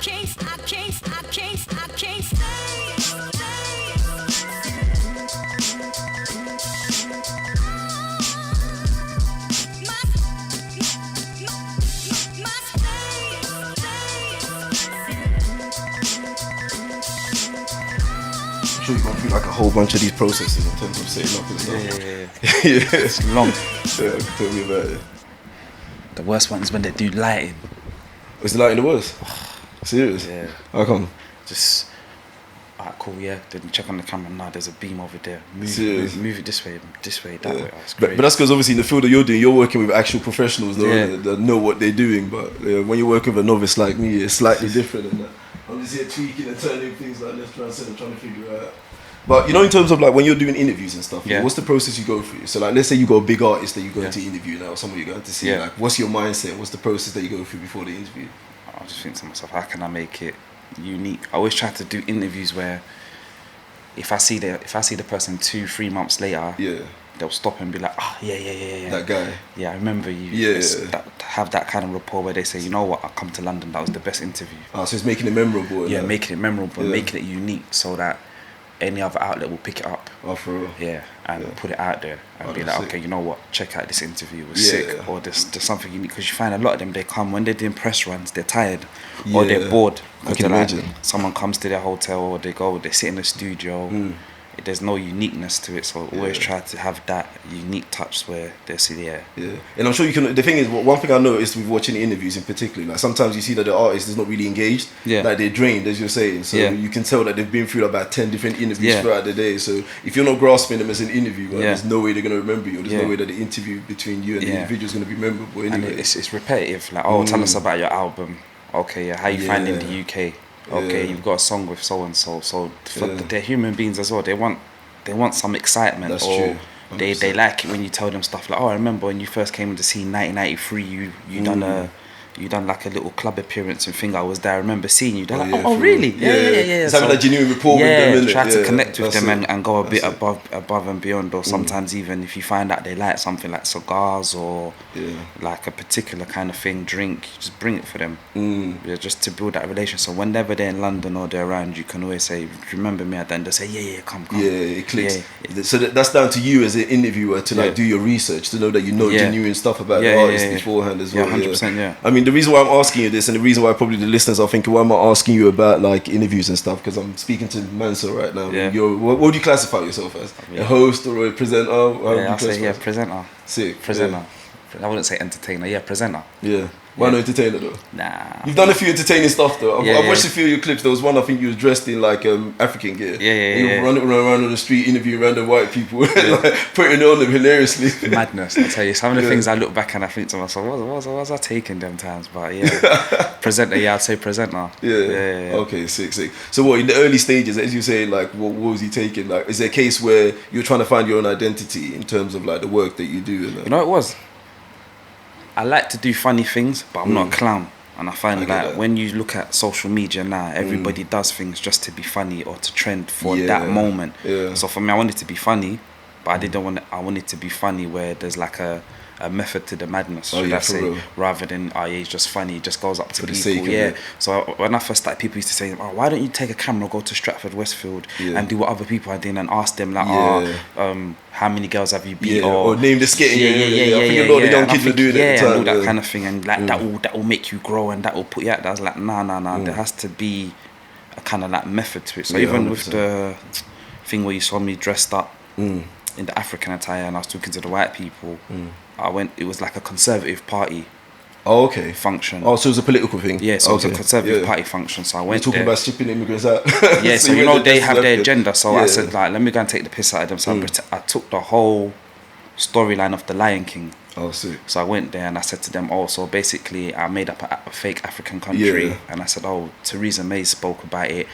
Sure, you've gone through like a whole bunch of these processes in terms of setting up and stuff. Yeah. It's long. Yeah, tell me about it. The worst one is when they do lighting. Was the lighting the worst? Serious? Yeah. How come? Just, alright, cool, yeah. Then check on the camera. Nah, there's a beam over there. Move it this way, that way. Oh, but that's because obviously in the field that you're doing, you're working with actual professionals that know what they're doing. But when you're working with a novice like me, it's slightly different than that. I'm just here tweaking and turning things like left, right, center, trying to figure it out. But in terms of like when you're doing interviews and stuff, what's the process you go through? So like, let's say you got a big artist that you're going to interview now, or someone you're going to see. Like, what's your mindset? What's the process that you go through before the interview? I just think to myself, how can I make it unique? I always try to do interviews where if I see the person 2-3 months later, they'll stop and be like, that guy. Yeah, I remember you. Have that kind of rapport where they say, you know what, I come to London, that was the best interview. So it's making it memorable. Yeah, making it memorable, making it unique, so that any other outlet will pick it up. Oh, for real? Yeah, and put it out there and be like, okay, you know what, check out this interview, it was sick, or there's something unique. Because you find a lot of them, they come, when they're doing press runs, they're tired, or they're bored. I can imagine. Someone comes to their hotel, or they sit in the studio, there's no uniqueness to it, so always try to have that unique touch where they see and I'm sure you can. The thing is, one thing I noticed with watching interviews in particular, like sometimes you see that the artist is not really engaged, like they're drained, as you're saying, so you can tell that they've been through about 10 different interviews throughout the day. So if you're not grasping them as an interview, there's no way they're going to remember you, there's no way that the interview between you and the individual is going to be memorable anyway. And it's repetitive, like, tell us about your album, okay, how you find in the UK, okay, you've got a song with so and so. So they're human beings as well. They want some excitement. That's or true. They like it when you tell them stuff like, I remember when you first came into the scene 1993, you done like a little club appearance and thing. I was there. I remember seeing you. They're like, really? Yeah. It's having a genuine rapport with them. Try to connect with them and go a bit above and beyond. Or sometimes even if you find out they like something like cigars or like a particular kind of thing, drink, you just bring it for them. Just to build that relation. So whenever they're in London or they're around, you can always say, remember me? And then they say, come. Yeah, it clicks. So that's down to you as an interviewer to like do your research, to know that you know genuine stuff about the artist beforehand as well. 100%. I mean, the reason why I'm asking you this, and the reason why probably the listeners are thinking, why am I asking you about like interviews and stuff? Because I'm speaking to Mansour right now. What would you classify yourself as? A host or a presenter? I'll say presenter. Sick. Presenter. I wouldn't say entertainer. Presenter. Why not entertainer though? Nah. You've done a few entertaining stuff though. I've watched a few of your clips. There was one I think you was dressed in like African gear. You were running around on the street interviewing random white people, like putting on them hilariously. Madness, I tell you. Some of the things I look back and I think to myself, what was I taking them times? But presenter. I'd say presenter. Okay, sick. So what in the early stages, as you say, like what was he taking? Like, is there a case where you're trying to find your own identity in terms of like the work that you do? And, you know, it was. I like to do funny things, but I'm not a clown. And I find that when you look at social media now, everybody does things just to be funny or to trend for that moment. So for me, I wanted to be funny, but I wanted to be funny where there's like a method to the madness, should I say, rather than he's just funny, he just goes up to people. So when I first started, people used to say, why don't you take a camera, go to Stratford Westfield and do what other people are doing and ask them like, how many girls have you beat, or name the skit. I think a lot of the young kids were doing it at the time, and all that kind of thing, and like that will make you grow and that will put you out there. I was like, nah, there has to be a kind of like method to it. So even 100%. With the thing where you saw me dressed up in the African attire and I was talking to the white people, it was like a conservative party function. So it was a political thing? Yeah, so it was a conservative party function. So I went talking about shipping immigrants out. So they have their agenda. So I said, like, let me go and take the piss out of them. So I took the whole storyline of The Lion King. Sick. So I went there and I said to them, so basically I made up a fake African country and I said, Theresa May spoke about it.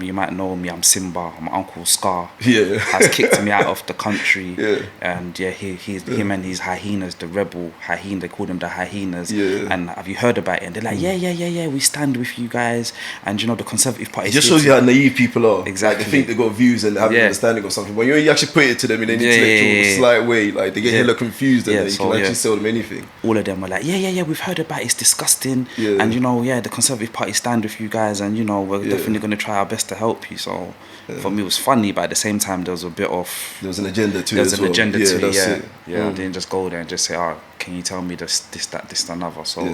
You might know me, I'm Simba, I'm Uncle Scar. Has kicked me out of the country. And him and his hyenas, the rebel hyena, they call them the hyenas. And have you heard about it? And they're like, yeah, we stand with you guys. And you know, the Conservative Party. It just shows you how naive people are. Exactly. Like, they think they got views and have an understanding of something. When you actually put it to them in an intellectual slight way, like they get hella confused and they can actually sell them anything. All of them were like, we've heard about it, it's disgusting, Yeah. and the Conservative Party stand with you guys, and we're definitely going to try our best to help you. So for me it was funny, but at the same time there was a bit of, there was an agenda to it. There was an agenda to it. Yeah. I didn't just go there and just say, can you tell me this, that, another? So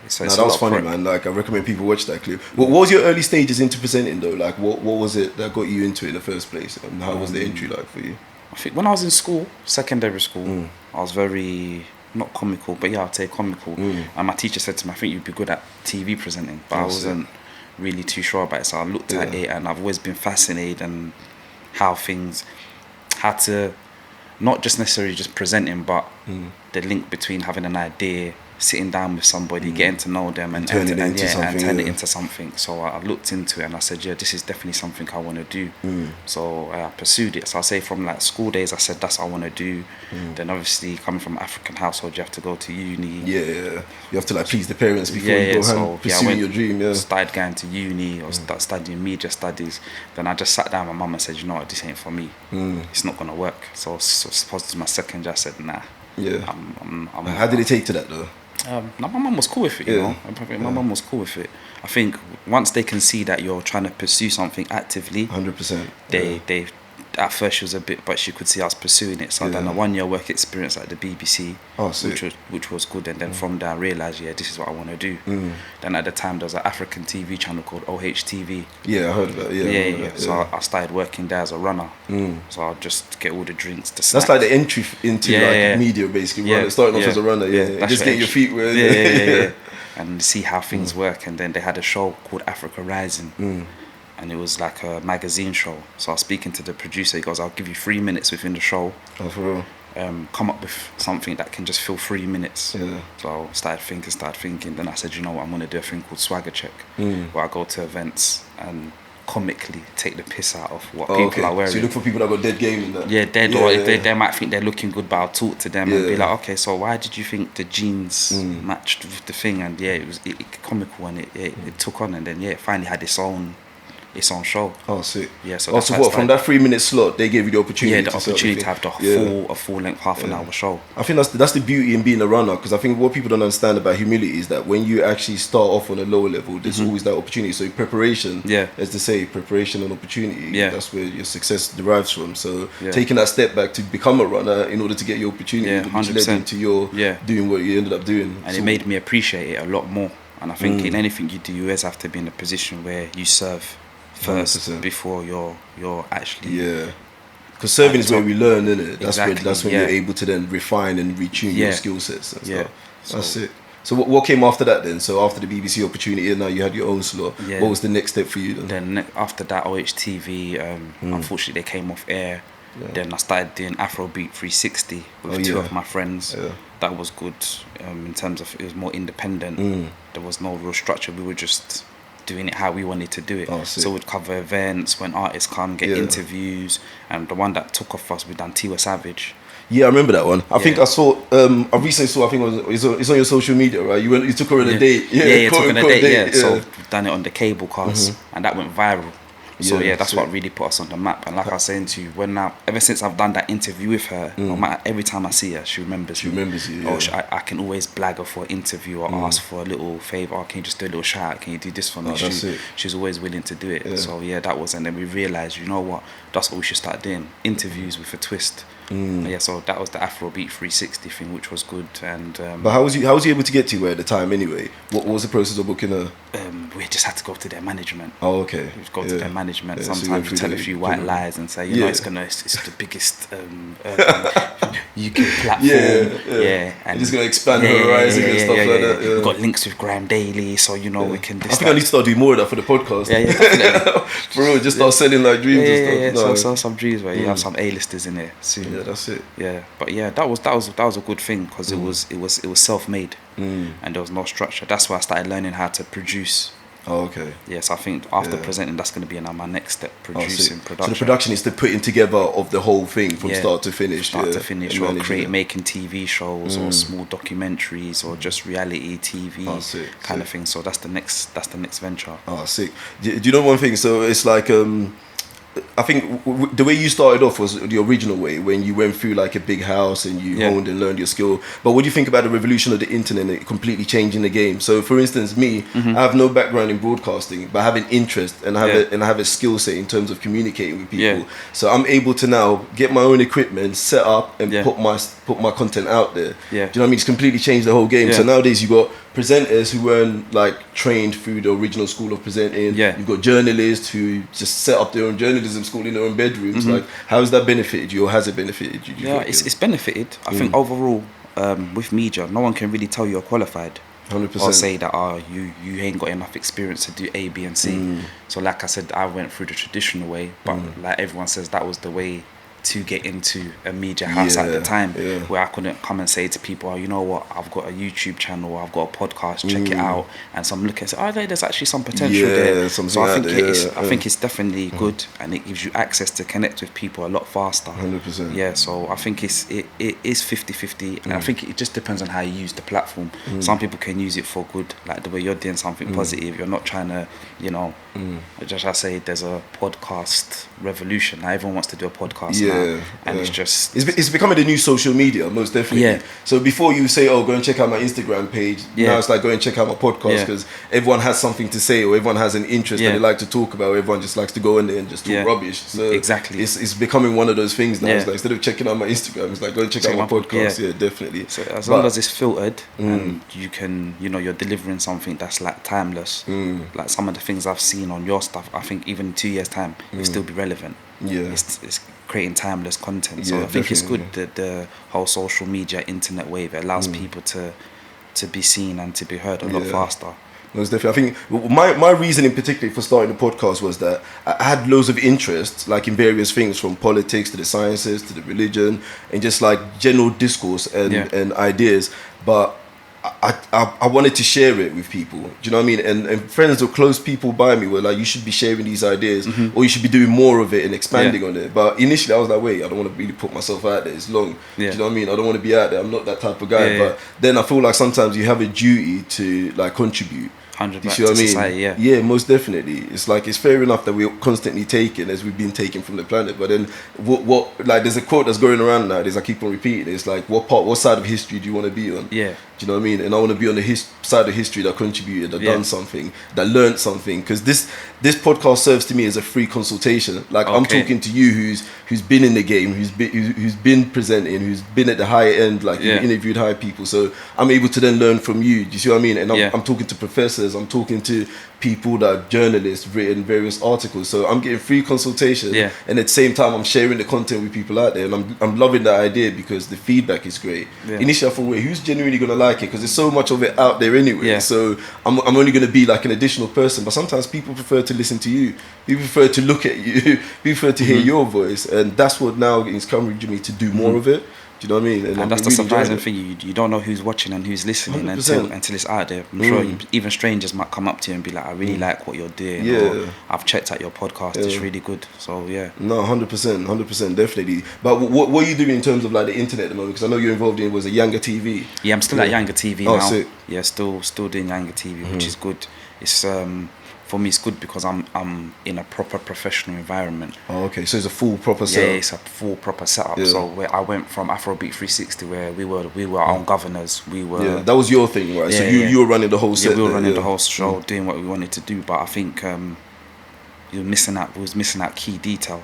so that was funny, man. Like, I recommend people watch that clip. What was your early stages into presenting though? Like, what was it that got you into it in the first place, and how was the entry like for you? I think when I was in school, secondary school, I was very, not comical, but I'd say comical. And my teacher said to me, I think you'd be good at TV presenting, but I wasn't really too sure about it. So I looked at it, and I've always been fascinated and how to not just necessarily just presenting, but the link between having an idea, sitting down with somebody, getting to know them, and turn it into something. So I looked into it and I said, this is definitely something I want to do. So I pursued it. So I say from like school days, I said that's what I want to do. Then obviously coming from an African household, you have to go to uni. You have to like please the parents before you go pursuing your dream. Started going to uni or start studying media studies. Then I just sat down with my mum and said, you know what, this ain't for me. It's not gonna work. So supposed to my second year, I said, nah. How did it take to that though? My mum was cool with it, My mum was cool with it. I think once they can see that you're trying to pursue something actively, 100%. They at first she was a bit, but she could see us pursuing it. So I done a 1 year work experience at the BBC, which was good. And then from there I realised, this is what I want to do. Then at the time there was an African TV channel called OHTV. Yeah, I heard about it. So I started working there as a runner. So I'll just get all the drinks, the snacks. That's like the entry into like media basically. Starting off as a runner. Just getting your feet wet. And see how things work. And then they had a show called Africa Rising. And it was like a magazine show. So I was speaking to the producer. He goes, I'll give you 3 minutes within the show. Oh, for real? Come up with something that can just fill 3 minutes. So I started thinking. Then I said, you know what, I'm going to do a thing called Swagger Check, where I go to events and comically take the piss out of what people are wearing. So you look for people that got dead game in that? Or if they might think they're looking good, but I'll talk to them and be like, okay, so why did you think the jeans matched with the thing? And it was comical, and it took on, and then it finally had its own show. Oh, sick. Yeah, so that's from that 3 minute slot, they gave you the opportunity. To have a full length, half an hour show. I think that's the beauty in being a runner, because I think what people don't understand about humility is that when you actually start off on a lower level, there's always that opportunity. So preparation, as they say, preparation and opportunity. That's where your success derives from. So taking that step back to become a runner in order to get your opportunity, which led into your doing what you ended up doing. And it made me appreciate it a lot more. And I think in anything you do, you always have to be in a position where you serve first 100%. Before you're actually because serving is where we learn, isn't it? That's when you're able to then refine and retune your skill sets and stuff. That's it. So what came after that then? So after the BBC opportunity and now you had your own slot, what was the next step for you then? Then after that, OHTV unfortunately they came off air. Then I started doing Afrobeat 360 with two of my friends. That was good in terms of it was more independent. There was no real structure. We were just doing it how we wanted to do it. So we'd cover events when artists come, get interviews, and the one that took off us, we done Tiwa Savage. Yeah, I remember that one. I think I saw. I recently saw. I think it's on your social media, right? You took her on a date. Took her on a date. So we've done it on the cable cast, and that went viral. So that's what really put us on the map. And like I was saying to you, ever since I've done that interview with her, no matter, every time I see her, she remembers me. You. I can always blag her for an interview or ask for a little favour. Can you just do a little shout out? Can you do this for me? She's always willing to do it. So that was, and then we realised, you know what, that's what we should start doing. Interviews with a twist. So that was the Afrobeat 360 thing, which was good. And but how was you able to get to her at the time anyway? What was the process of booking her? We just had to go to their management. Oh, okay. We go to their management. Sometimes we tell a few white lies and say, it's the biggest UK platform. And it's gonna expand her horizon and stuff like that. We've got links with Graham Daily, so we can. I think I need to start doing more of that for the podcast. Definitely. For real, just start selling like dreams and stuff. Sell some dreams where you have some A-listers in there soon. Yeah, that's it. Yeah, but that was a good thing because it was self-made and there was no structure. That's why I started learning how to produce. Oh, okay. Yes, I think after presenting, that's going to be my next step, production. So the production is the putting together of the whole thing from start to finish. Or making TV shows or small documentaries or just reality TV kind of thing. So that's the next venture. Oh, sick. Do you know one thing? So it's like I think the way you started off was the original way, when you went through like a big house and you honed and learned your skill. But what do you think about the revolution of the internet and it completely changing the game? So, for instance, me, I have no background in broadcasting, but I have an interest and I have a skill set in terms of communicating with people. Yeah. So I'm able to now get my own equipment, set up, and put my content out there. Yeah. Do you know what I mean? It's completely changed the whole game. Yeah. So nowadays you got presenters who weren't like trained through the original school of presenting. Yeah. You've got journalists who just set up their own journalism school in their own bedrooms. Like, how has that benefited you, or has it benefited you? It's benefited. I think overall, with media, no one can really tell you're qualified. 100%. Or say that you ain't got enough experience to do A, B, and C. So like I said, I went through the traditional way, but like everyone says, that was the way to get into a media house at the time, where I couldn't come and say to people, oh, you know what, I've got a YouTube channel, I've got a podcast, check it out. And so I'm looking and say, oh, there's actually some potential there. So I think it's definitely good, and it gives you access to connect with people a lot faster. 100%. Yeah, so I think it is 50-50, and I think it just depends on how you use the platform. Some people can use it for good, like the way you're doing something positive. You're not trying to, just I say there's a podcast revolution. Now everyone wants to do a podcast now, and it's becoming the new social media, most definitely. Yeah. So before you say, oh, go and check out my Instagram page, now it's like, go and check out my podcast, because everyone has something to say, or everyone has an interest that they like to talk about. Everyone just likes to go in there and just talk rubbish. So exactly, it's becoming one of those things now. It's like, instead of checking out my Instagram, it's like, go and check out my podcast. Yeah, definitely. So as long as it's filtered and you can, you're delivering something that's like timeless, like some of the things I've seen on your stuff, I think even in 2 years time it'll still be relevant. It's creating timeless content. So I think it's good that the whole social media internet wave, it allows people to be seen and to be heard a lot faster. Most definitely. I think my reasoning particularly for starting the podcast was that I had loads of interest, like in various things, from politics to the sciences to the religion, and just like general discourse and ideas. But I wanted to share it with people. Do you know what I mean? And friends or close people by me were like, you should be sharing these ideas, or you should be doing more of it and expanding on it. But initially I was like, wait, I don't want to really put myself out there. It's long. Do you know what I mean? I don't want to be out there. I'm not that type of guy. But then I feel like sometimes you have a duty to like contribute. 100 you back see what to I mean? society, yeah, most definitely. It's like, it's fair enough that we're constantly taking as we've been taken from the planet, but then what like, there's a quote that's going around nowadays, I keep on repeating, it's like, what side of history do you want to be on? Do you know what I mean? And I want to be on the side of history that contributed, that done something, that learned something, because this podcast serves to me as a free consultation. Like, I'm talking to you who's been in the game, who's been presenting, who's been at the higher end, like you've interviewed high people, so I'm able to then learn from you. Do you see what I mean? And I'm talking to professors, I'm talking to people that are journalists, written various articles, so I'm getting free consultation, and at the same time I'm sharing the content with people out there, and I'm loving that idea because the feedback is great. Initially I thought, wait, who's genuinely gonna like it, because there's so much of it out there anyway, so I'm only gonna be like an additional person. But sometimes people prefer to listen to you, people prefer to look at you, people prefer to hear your voice, and that's what now is encouraging me to do more of it. Do you know what I mean? And that's the really surprising thing. You don't know who's watching and who's listening until it's out there. I'm sure even strangers might come up to you and be like, I really like what you're doing. Or, I've checked out your podcast. It's really good. So No, 100%, definitely. But what are you doing in terms of like the internet at the moment? Because I know you're involved in, was it Yanga TV? Yeah, I'm still at Yanga TV now. Sick. Yeah, still doing Yanga TV, which is good. It's for me, it's good because I'm in a proper professional environment. Oh, okay. So it's a full proper setup. Yeah, it's a full proper setup. So where I went from Afrobeat 360, where we were our own governors. We were. Yeah, that was your thing, right? So you were running the whole set. Yeah, we were running the whole show, doing what we wanted to do. But I think we were missing out key detail.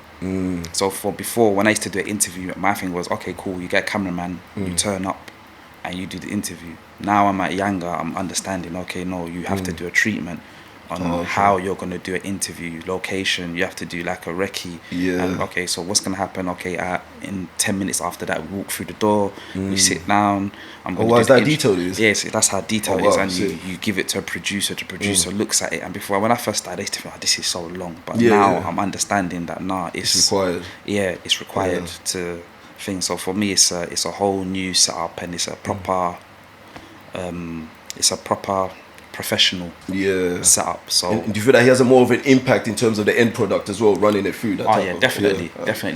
So before, when I used to do an interview, my thing was, okay, cool, you get a cameraman, you turn up, and you do the interview. Now I'm at Yanga, I'm understanding, okay, no, you have to do a treatment on how you're going to do an interview, location, you have to do like a recce. And okay, so what's going to happen? Okay, in 10 minutes after that, we walk through the door, we sit down. Is that detailed is? Yes, that's how detailed it is. And you give it to a producer, the producer looks at it. And before, when I first started, I used to think, this is so long. But now I'm understanding that, it's required. Yeah, it's required to things. So for me, it's a whole new setup, and it's a proper, professional setup. So and do you feel that he has a more of an impact in terms of the end product as well, running it through that definitely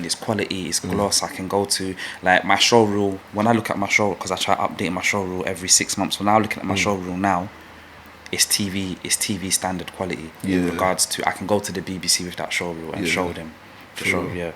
it's quality, it's gloss. I can go to like my show reel, when I look at my show, because I try to update my show reel every 6 months. When I'm looking at my show reel now, it's TV standard quality in regards to, I can go to the BBC with that show reel and show them For sure, yeah.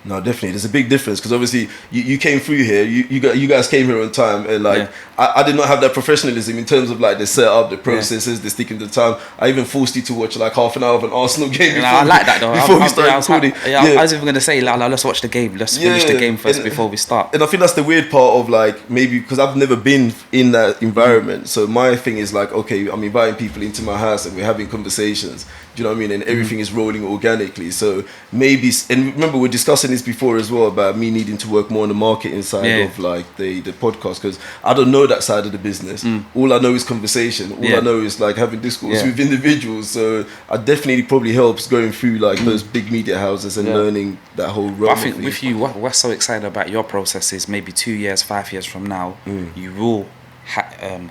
No, definitely. There's a big difference because obviously you came through here. You guys came here on time, and like I did not have that professionalism in terms of like the setup, the processes, the sticking to the time. I even forced you to watch like half an hour of an Arsenal game. Before, I like that though. Before we started recording, I was even gonna say like, let's watch the game. Let's finish the game first before we start. And I think that's the weird part of like maybe because I've never been in that environment. So my thing is like, okay, I'm inviting people into my house and we're having conversations. Do you know what I mean? And everything is rolling organically. So maybe, and remember we're discussing this before as well about me needing to work more on the marketing side of like the podcast, because I don't know that side of the business. All I know is conversation. All I know is like having discourse with individuals. So I definitely probably helps going through like those big media houses and learning that whole realm. I think with you, what's so exciting about your process is maybe 2 years, 5 years from now, you will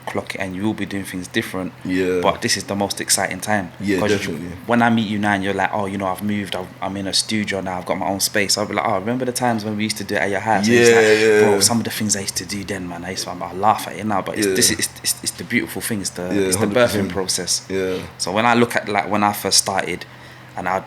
clock it and you will be doing things different. But this is the most exciting time. Definitely. When I meet you now and you're like, oh, you know, I've moved, I'm in a studio now, I've got my own space. I'll be like, oh, remember the times when we used to do it at your house? Bro, some of the things I used to do then, man, I laugh at it now. But it's the beautiful thing. It's the birthing process. So when I look at like when I first started, and I'd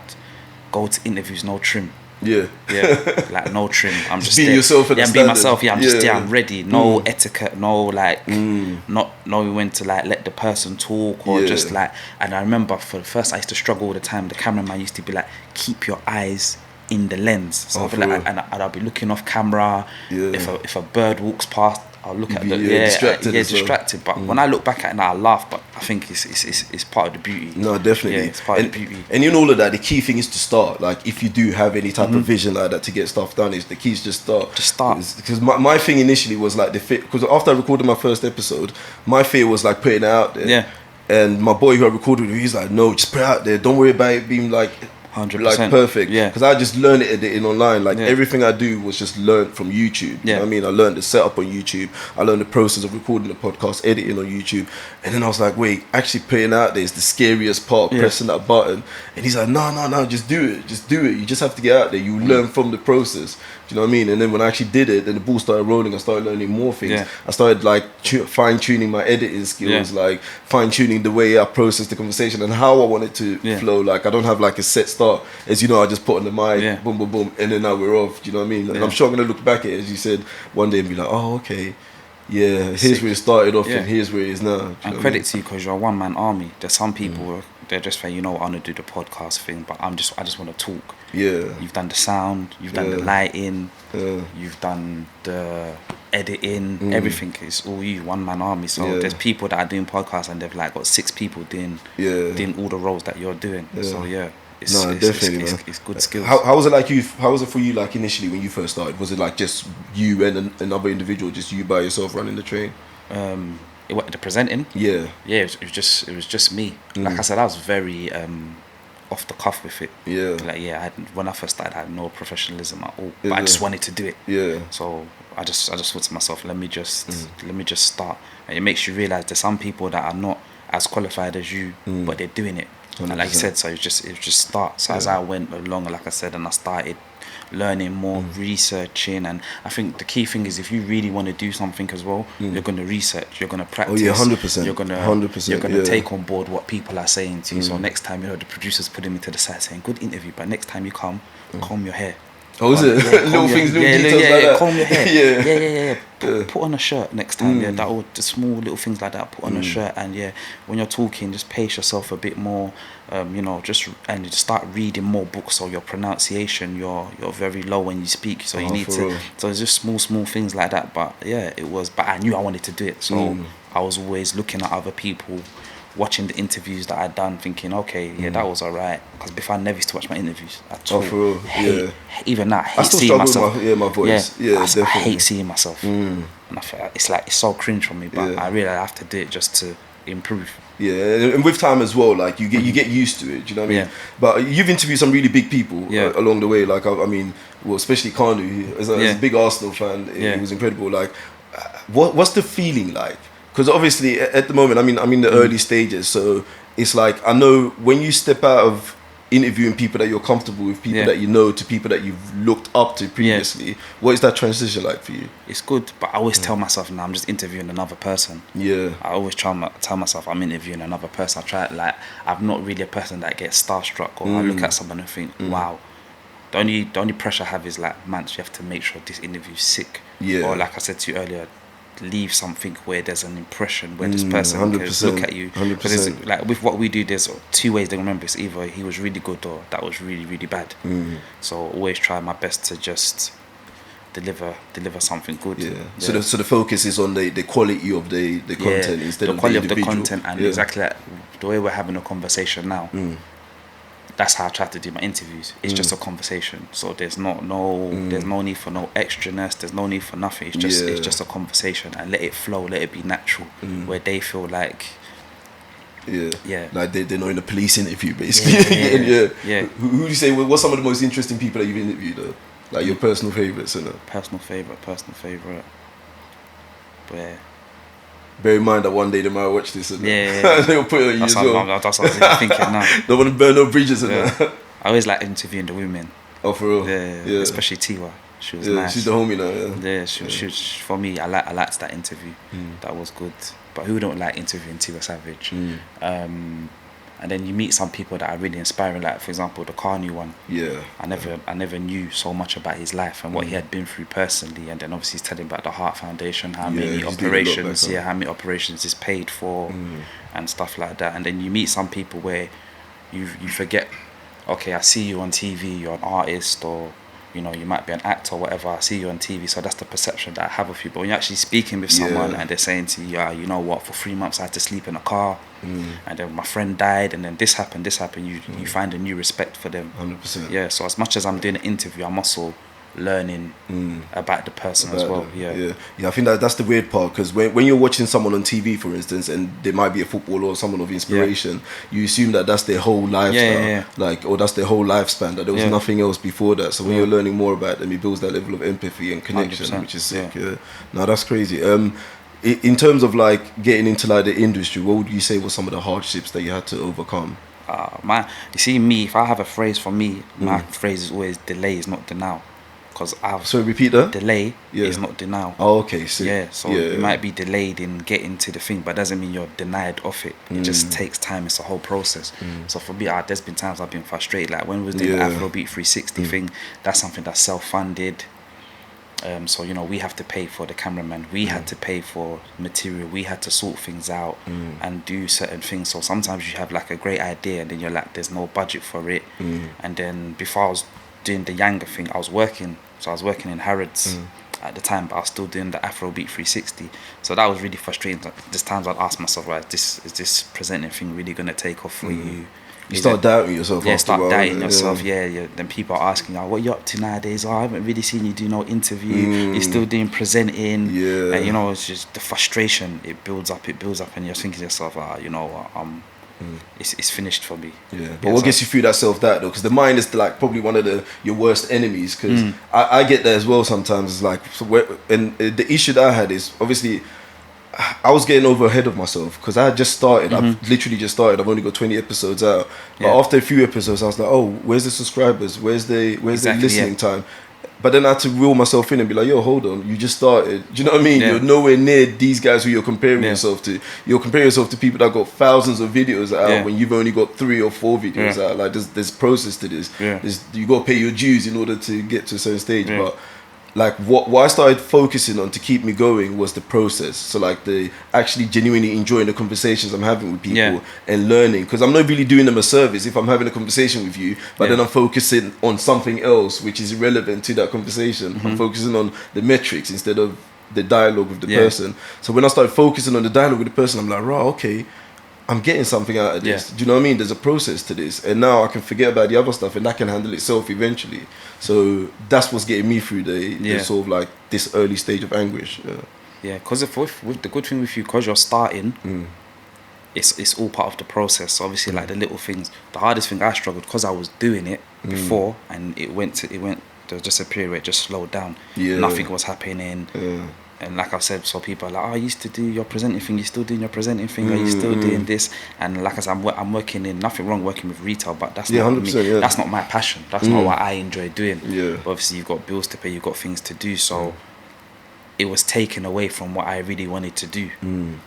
go to interviews, no trim. Like no trim. I'm just being yourself. I'm being myself. I'm just I'm ready. No etiquette. No like not knowing when to like let the person talk or just like. And I remember for the first, I used to struggle all the time. The cameraman used to be like, keep your eyes in the lens. So I'll be like, and I'll be looking off camera. If a bird walks past, I'll look at the distracted. But when I look back at it now, I laugh. But I think it's part of the beauty. No, definitely. It's part of the beauty. And in all of that, the key thing is to start. Like if you do have any type of vision like that to get stuff done, is the key is just start. Just start. Because my thing initially was like the fit. Because after I recorded my first episode, my fear was like putting it out there. And my boy who I recorded with, he's like, no, just put it out there. Don't worry about it being like 100%. Like perfect. Because I just learned it editing online. Like everything I do was just learned from YouTube. You know what I mean? I learned the setup on YouTube. I learned the process of recording the podcast, editing on YouTube. And then I was like, wait, actually putting out there is the scariest part, pressing that button. And he's like, no, just do it. Just do it. You just have to get out there. You learn from the process. Do you know what I mean? And then when I actually did it, then the ball started rolling. I started learning more things. I started like fine-tuning my editing skills, like fine-tuning the way I process the conversation and how I want it to flow. Like I don't have like a set start. As you know, I just put on the mic, boom, boom, boom, and then now we're off. Do you know what I mean? And I'm sure I'm going to look back at it, as you said, one day and be like, oh, okay. Here's where it started off and here's where it is now. And credit to you because you're a one-man army. There's some people, they're just saying, you know, I want to do the podcast thing, but I just want to talk. You've done the sound, you've done the lighting, you've done the editing, everything is all you, one-man army. So there's people that are doing podcasts and they've like got 6 people doing all the roles that you're doing. So it's good skills. How was it like you? How was it for you like initially when you first started? Was it like just you and another individual, just you by yourself running the train? The presenting. It was just me. Like I said, I was very off the cuff with it. When I first started, I had no professionalism at all, but I just wanted to do it. So I just thought to myself, let me just start. And it makes you realize there's some people that are not as qualified as you, but they're doing it. And like you said, so it just start. So as I went along, like I said, and I started learning more, researching, and I think the key thing is if you really want to do something as well, you're going to research, you're going to practice. 100%. You're going to take on board what people are saying to you. So next time, you know, the producer's putting me to the side saying, good interview, but next time you come, comb your hair. Oh, is it? Little things, little details like that. Comb your hair. Put on a shirt next time. The small little things like that. Put on a shirt, and when you're talking, just pace yourself a bit more. Just start reading more books. So your pronunciation, you're very low when you speak. So you need to. So it's just small things like that. But it was. But I knew I wanted to do it. So I was always looking at other people, watching the interviews that I'd done, thinking, okay, that was alright. Because before I never used to watch my interviews at all. For real. Even now, I hate seeing myself. My voice. I hate seeing myself. And I feel it's so cringe for me. But I really have to do it just to improve. And with time as well, like you get used to it. Do you know what I mean? But you've interviewed some really big people along the way. Like I mean, especially Kanu, as a big Arsenal fan, he was incredible. Like, what's the feeling like? Because obviously at the moment, I'm in the early stages, so it's like I know when you step out of interviewing people that you're comfortable with, people that you know, to people that you've looked up to previously. What is that transition like for you? It's good, but I always tell myself, I'm just interviewing another person. I always tell myself I'm interviewing another person. I'm not really a person that gets starstruck, or I look at someone and think, wow, The only pressure I have is like, man, you have to make sure this interview's sick. Yeah. Or like I said to you earlier, leave something where there's an impression, where this person 100%, can look at you. 100%. Because like with what we do, there's two ways to remember. It's either he was really good or that was really, really bad. So always try my best to just deliver something good. Yeah. So the focus is on the quality of the content instead of the quality of the content, and exactly like the way we're having a conversation now. That's how I try to do my interviews. It's just a conversation. So there's no need for no extraness. There's no need for nothing. It's just a conversation, and let it flow. Let it be natural. Where they feel like like they're not in a police interview basically. Who do you say? What's some of the most interesting people that you've interviewed though? Like your personal favourites, you know? Personal favourite. Where? Bear in mind that one day they might watch this and they'll put it on you as well. That's what I was thinking now. Don't want to burn no bridges and that. I always like interviewing the women. Oh, for real? Yeah. Especially Tiwa. She was nice. She's the homie now, Yeah, she was, for me, I liked that interview. That was good. But who don't like interviewing Tiwa Savage? And then you meet some people that are really inspiring, like for example the Kanu one. I never knew so much about his life and what he had been through personally, and then obviously he's telling about the Heart Foundation, how many operations is paid for, and stuff like that. And then you meet some people where you forget, okay, I see you on TV, you're an artist, or you know, you might be an actor or whatever, I see you on TV, so that's the perception that I have of you. But when you're actually speaking with someone and they're saying to you, you know what, for 3 months I had to sleep in a car, and then my friend died, and then this happened, you find a new respect for them. 100%. Yeah, so as much as I'm doing an interview, I'm also learning about the person as well. Yeah, I think that's the weird part, because when you're watching someone on TV, for instance, and they might be a footballer or someone of inspiration, you assume that that's their whole lifestyle, like, or that's their whole lifespan, that there was nothing else before that. So when you're learning more about them, it builds that level of empathy and connection, which is sick. No, that's crazy. In terms of like getting into like the industry, what would you say were some of the hardships that you had to overcome? You see, me, if I have a phrase for me, my phrase is always delay is not denial. So repeat that. Delay is not denial. Oh, okay. So you might be delayed in getting to the thing, but doesn't mean you're denied of it. It just takes time. It's a whole process. So for me, there's been times I've been frustrated. Like when we was doing the Afrobeat 360 thing, that's something that's self-funded. So you know, we have to pay for the cameraman. We had to pay for material. We had to sort things out and do certain things. So sometimes you have like a great idea, and then you're like, there's no budget for it. And then before I was doing the Younger thing, I was working. So I was working in Harrods at the time, but I was still doing the Afrobeat 360. So that was really frustrating. There's times I'd ask myself, right, is this presenting thing really going to take off for you? You start doubting yourself. Doubting yourself. Then people are asking, what are you up to nowadays? I haven't really seen you do no interview. You're still doing presenting. And you know, it's just the frustration. It builds up, and you're thinking to yourself, you know, it's finished for me. But what gets you through that self-doubt though? Because the mind is like probably one of your worst enemies. Because I get that as well sometimes. It's like, and the issue that I had is obviously I was getting over ahead of myself, because I had just started. I've literally just started. I've only got 20 episodes out. But after a few episodes, I was like, oh, where's the subscribers? Where's the listening time? But then I had to reel myself in and be like, yo, hold on, you just started. Do you know what I mean? You're nowhere near these guys who you're comparing yourself to. You're comparing yourself to people that got thousands of videos out when you've only got 3 or 4 videos out. Like there's process to this. You got to pay your dues in order to get to a certain stage. But like what I started focusing on to keep me going was the process. So like the actually genuinely enjoying the conversations I'm having with people and learning, because I'm not really doing them a service if I'm having a conversation with you, but then I'm focusing on something else which is irrelevant to that conversation. I'm focusing on the metrics instead of the dialogue with the person. So when I started focusing on the dialogue with the person, I'm like, right, okay, I'm getting something out of this. Do you know what I mean? There's a process to this, and now I can forget about the other stuff, and that can handle itself eventually. So that's what's getting me through the sort of like this early stage of anguish. Because with the good thing with you, because you're starting, it's all part of the process. So obviously, like the little things, the hardest thing I struggled, because I was doing it before, and it went. There was just a period where it just slowed down. Nothing was happening. And like I said, so people are like, I used to do your presenting thing, you're still doing your presenting thing, are you still doing this? And like I said, I'm working in, nothing wrong working with retail, but that's not me. That's not my passion. That's not what I enjoy doing. But obviously you've got bills to pay, you've got things to do, so it was taken away from what I really wanted to do.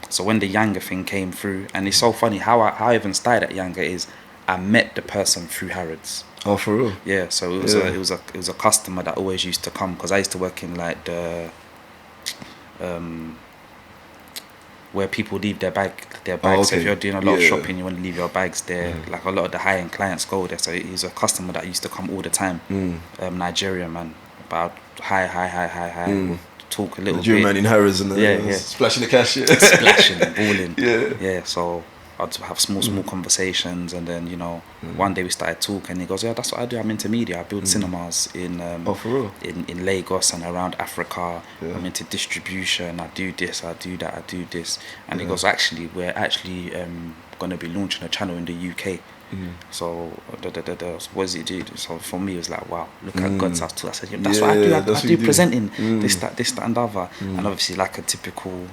So when the Younger thing came through, and it's so funny how I even started at Younger is, I met the person through Harrods. Oh, for real? Yeah, so it was a customer that always used to come, because I used to work in like the where people leave their bags. So if you're doing a lot of shopping, you want to leave your bags there. Like a lot of the high-end clients go there. So he's a customer that used to come all the time. Nigerian man, about hi. We'll talk a little Nigerian bit. Man in Harrods and yeah, splashing the cash. Splashing and balling. Yeah. So I'd have small conversations, and then one day we started talking, and he goes, yeah, that's what I do. I'm into media. I build cinemas in for real? in Lagos and around Africa. I'm into distribution. I do this, I do that, I do this. And he goes, actually, we're actually going to be launching a channel in the UK. So what does he do? So for me, it was like, wow, look at God's house too. I said, that's what I do. I do presenting this, that, and other. And obviously, like a typical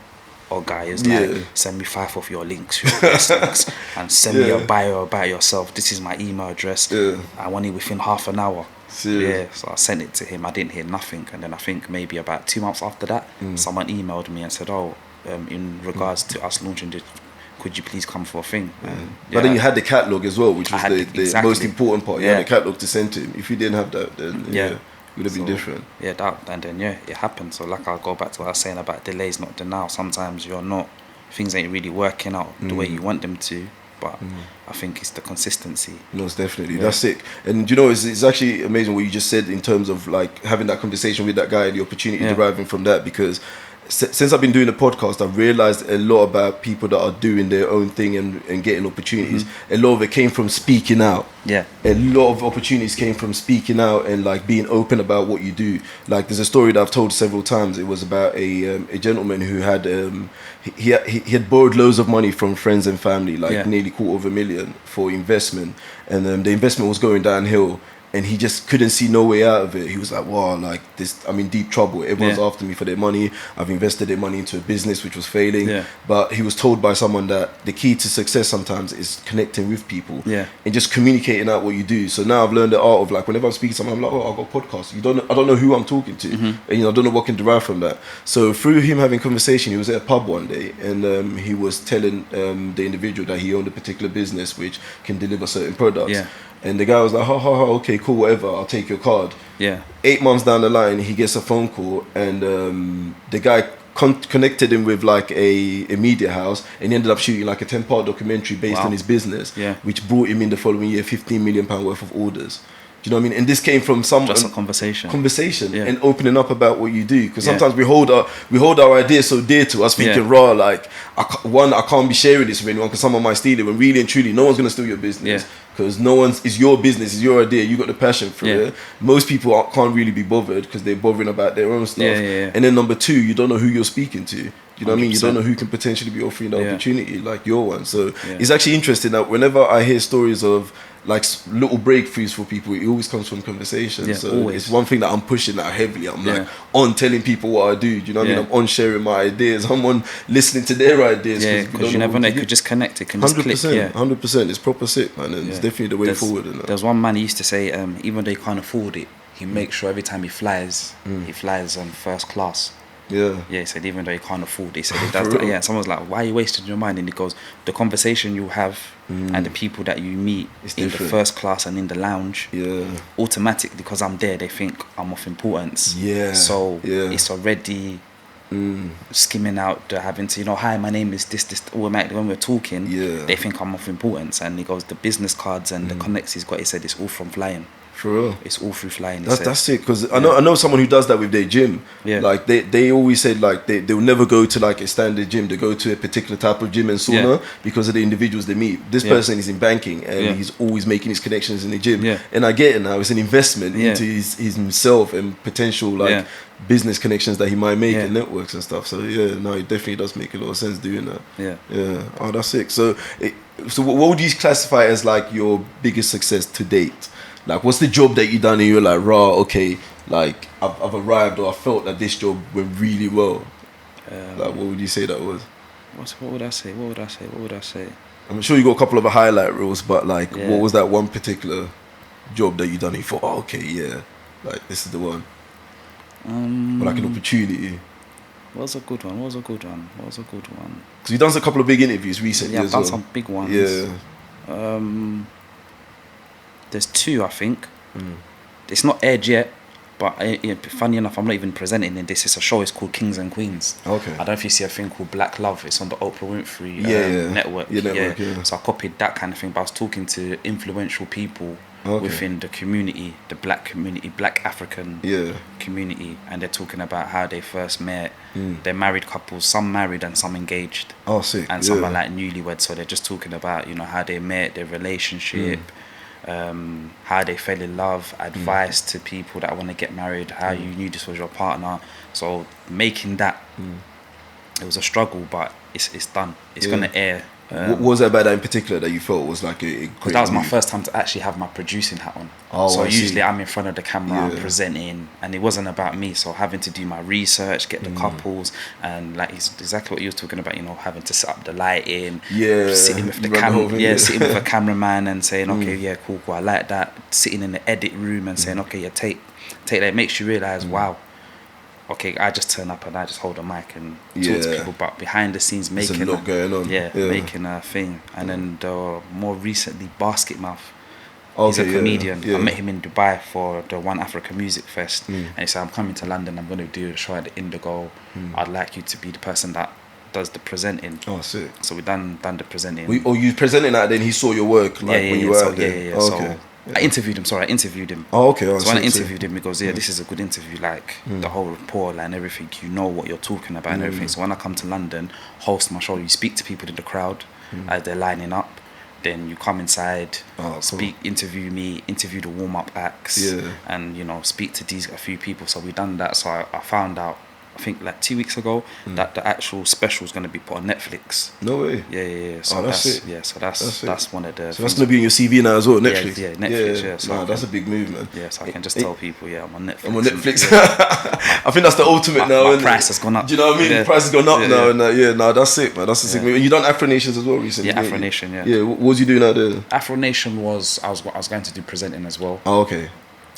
guy is like, send me 5 of your links, your best links, and send me a bio about yourself. This is my email address. I want it within half an hour. Serious? So I sent it to him. I didn't hear nothing, and then I think maybe about 2 months after that, someone emailed me and said, in regards to us launching this, could you please come for a thing? But then you had the catalogue as well, which was the most important part. You had the catalogue to send to him. If you didn't have that, then it would have been different. It happened. So like, I'll go back to what I was saying about delays, not denial. Sometimes things ain't really working out the way you want them to, but I think it's the consistency. No, it's definitely. That's sick. And it's actually amazing what you just said in terms of like having that conversation with that guy and the opportunity deriving from that, because since I've been doing the podcast, I've realized a lot about people that are doing their own thing and getting opportunities. A lot of it came from speaking out. A lot of opportunities came from speaking out and like being open about what you do. Like, there's a story that I've told several times. It was about a gentleman who had he had borrowed loads of money from friends and family, like nearly $250,000 for investment, and the investment was going downhill. And he just couldn't see no way out of it. He was like, wow, like this, I'm in deep trouble. Everyone's after me for their money. I've invested their money into a business which was failing. But he was told by someone that the key to success sometimes is connecting with people and just communicating out what you do. So now I've learned the art of, like, whenever I'm speaking to someone, I'm like, I've got a podcast. I don't know who I'm talking to. And I don't know what can derive from that. So through him having conversation, he was at a pub one day, and he was telling the individual that he owned a particular business which can deliver certain products. And the guy was like, okay, cool, whatever, I'll take your card. 8 months down the line, he gets a phone call, and the guy connected him with like a media house, and he ended up shooting like a 10-part documentary based on his business, which brought him in the following year £15 million worth of orders. Do you know what I mean? And this came from someone, just a conversation, and opening up about what you do. Because sometimes we hold our ideas so dear to us, thinking, like, I can't be sharing this with anyone because someone might steal it. When really and truly, no one's gonna steal your business. Because it's your business, it's your idea. You got the passion for it. Most people can't really be bothered because they're bothering about their own stuff. And then number 2, you don't know who you're speaking to. You know what I mean? You don't know who can potentially be offering the opportunity like your one. So it's actually interesting that whenever I hear stories of like little breakthroughs for people, it always comes from conversation. So it's one thing that I'm pushing out heavily. I'm like on telling people what I do. Do you know what I mean? I'm on sharing my ideas. I'm on listening to their ideas. Because you never know, it could just connect. It can just click. 100%. It's proper sick, man. And it's definitely the way forward. There's one man, he used to say, even though he can't afford it, he makes sure every time he flies first class. He said even though he can't afford it, he said he does that. And someone's like, why are you wasting your mind? And he goes, the conversation you have and the people that you meet in the first class and in the lounge, automatically, because I'm there, they think I'm of importance. So it's already skimming out the having to, hi, my name is this automatically when we're talking, they think I'm of importance. And he goes, the business cards and the connects he's got, he said it's all from flying. For real, it's all through flying. That's it. Because I know someone who does that with their gym. Like they always said like they'll never go to like a standard gym. They go to a particular type of gym and sauna because of the individuals they meet. This person is in banking and he's always making his connections in the gym. And I get it now. It's an investment into his himself and potential like business connections that he might make and networks and stuff. So it definitely does make a lot of sense doing that. Oh, that's sick. So what would you classify as like your biggest success to date? Like, what's the job that you done and you're like, okay, like, I've arrived, or I felt that this job went really well? Like, what would you say that was? What would I say? I'm sure you got a couple of highlight reels, but, like, what was that one particular job that you done and you thought, like, this is the one? Or like an opportunity? What was a good one? Because you've done a couple of big interviews recently as well. Yeah, I've done some big ones. There's 2, I think. It's not aired yet, but funny enough, I'm not even presenting in this. It's a show. It's called Kings and Queens. Okay. I don't know if you see a thing called Black Love. It's on the Oprah Winfrey network. Yeah. So I copied that kind of thing, but I was talking to influential people within the community, the black community, black African community, and they're talking about how they first met. They're married couples, some married and some engaged. Oh, sick. And some are like newlyweds, so they're just talking about, you know, how they met, their relationship, how they fell in love, advice to people that want to get married, how you knew this was your partner. So making that, it was a struggle, but it's done. It's gonna air. What was it about that in particular that you felt was like a great that was my move? first time to actually have my producing hat on. So usually I'm in front of the camera, I'm presenting, and it wasn't about me. So having to do my research, get the couples, and like it's exactly what you were talking about. You know, having to set up the lighting, sitting with the sitting with a cameraman and saying, okay, cool, I like that. Sitting in the edit room and saying, okay, take that. It makes you realize, wow. Okay, I just turn up and I just hold a mic and talk to people, but behind the scenes making there's a lot going on. Making a thing. And then more recently, Basket Mouth. He's a comedian. I met him in Dubai for the One Africa Music Fest, and he said, "I'm coming to London. I'm going to do a show at the Indigo. I'd like you to be the person that does the presenting." Oh, sick. So we done the presenting. You presenting that? Then he saw your work when you were out there. Oh, okay. So I interviewed him. Oh, okay. So when I interviewed him, he goes, this is a good interview, like the whole rapport and everything, you know what you're talking about and everything. So when I come to London, host my show, you speak to people in the crowd as they're lining up, then you come inside, interview me, interview the warm-up acts, and, you know, speak to a few people. So we done that. So I found out, I think like 2 weeks ago, that the actual special is going to be put on Netflix. No way. Yeah. So that's it. Yeah, so that's one of the. So that's going to be on your CV now as well, Netflix. Yeah, Netflix. Yeah. So that's a big move, man. Yeah, so I can just tell people, I'm on Netflix. I'm on Netflix. I think that's the ultimate now. My price has gone up. Do you know what I mean? The price has gone up now, and that's sick, man. That's a sick move. And you done Afro Nations as well recently. Yeah, Afro Nation. Yeah. Yeah. What was you doing out there? Afro Nation was I was going to do presenting as well. Oh, okay.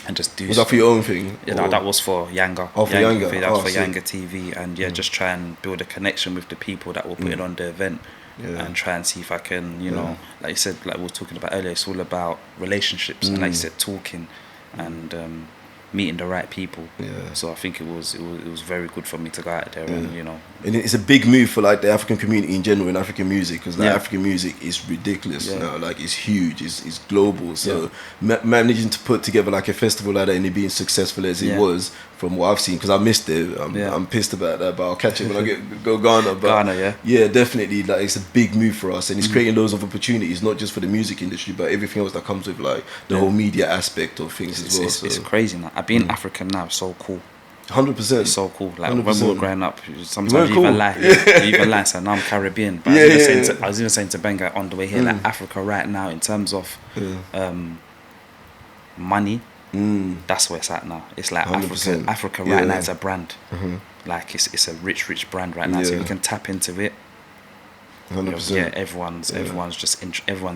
And just do. Was that for your own thing? Yeah, no, that was for Yanga. Oh, for Yanga. That was for Yanga TV, and just try and build a connection with the people that were putting on the event, and try and see if I can, you know, like you said, like we were talking about earlier, it's all about relationships, and like you said, talking, and meeting the right people. Yeah. So I think it was very good for me to go out there and, you know. And it's a big move for like the African community in general in African music, because like African music is ridiculous now. Like it's huge, it's global. So managing to put together like a festival like that and it being successful as it was, from what I've seen, because I missed it. I'm pissed about that, but I'll catch it when I go Ghana. But yeah, definitely, like it's a big move for us, and it's creating loads of opportunities, not just for the music industry, but everything else that comes with like the whole media aspect of things as well. It's crazy now. Being African now is so cool. 100%. It's so cool. Like 100%. When we were growing up, sometimes you even lie. You even lie. So now I'm Caribbean. But I was even saying to Benga on the way here, like Africa right now, in terms of money, that's where it's at now. It's like Africa right now is a brand. Like it's a rich brand right now. So you can tap into it. 100%. Yeah, everyone's